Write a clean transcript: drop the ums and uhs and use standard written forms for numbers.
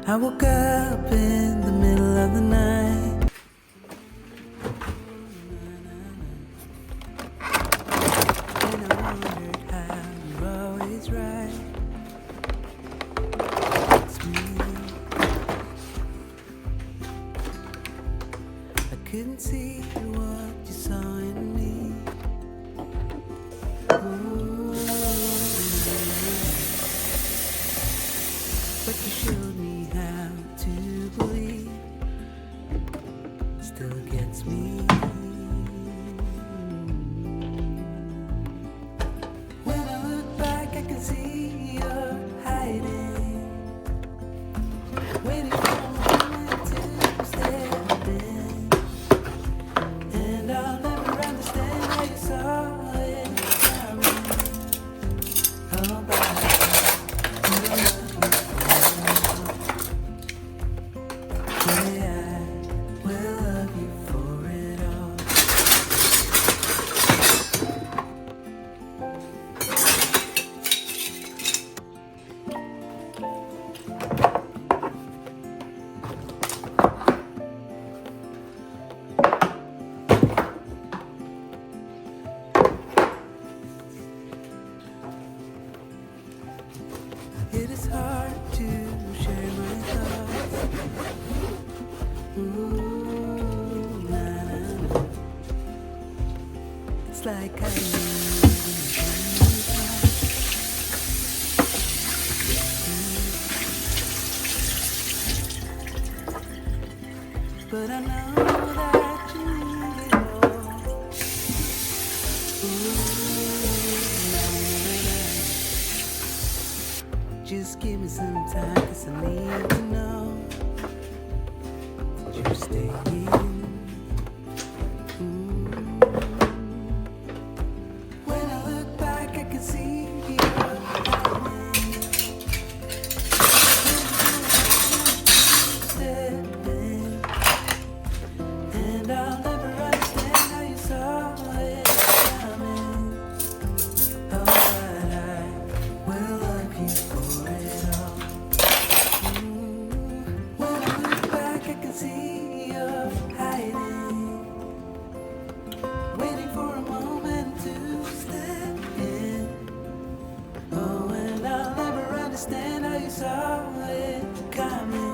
I woke up in the middle of the night. And I wondered how you're always right. It's me. I couldn't see what you saw in me. Ooh. But you showed me how to believe. Still gets me. When I look back, I can see you're hiding, waiting for a moment to step in. And I'll never understand how you saw it coming. Oh, but yeah, I will love you for it all. It is hard to share my thoughts. Ooh, nah, nah, nah. It's like I but I know that you need it all. Ooh, nah, nah, nah. Just give me some time, 'cause I need to know that you're staying. When I look back, I can see you stepping, and I'll never understand how you saw it coming. Oh, but I will love you for it all. When I look back, I can see you're hiding, waiting for a moment to step in. Oh, and I'll never understand how you saw it coming.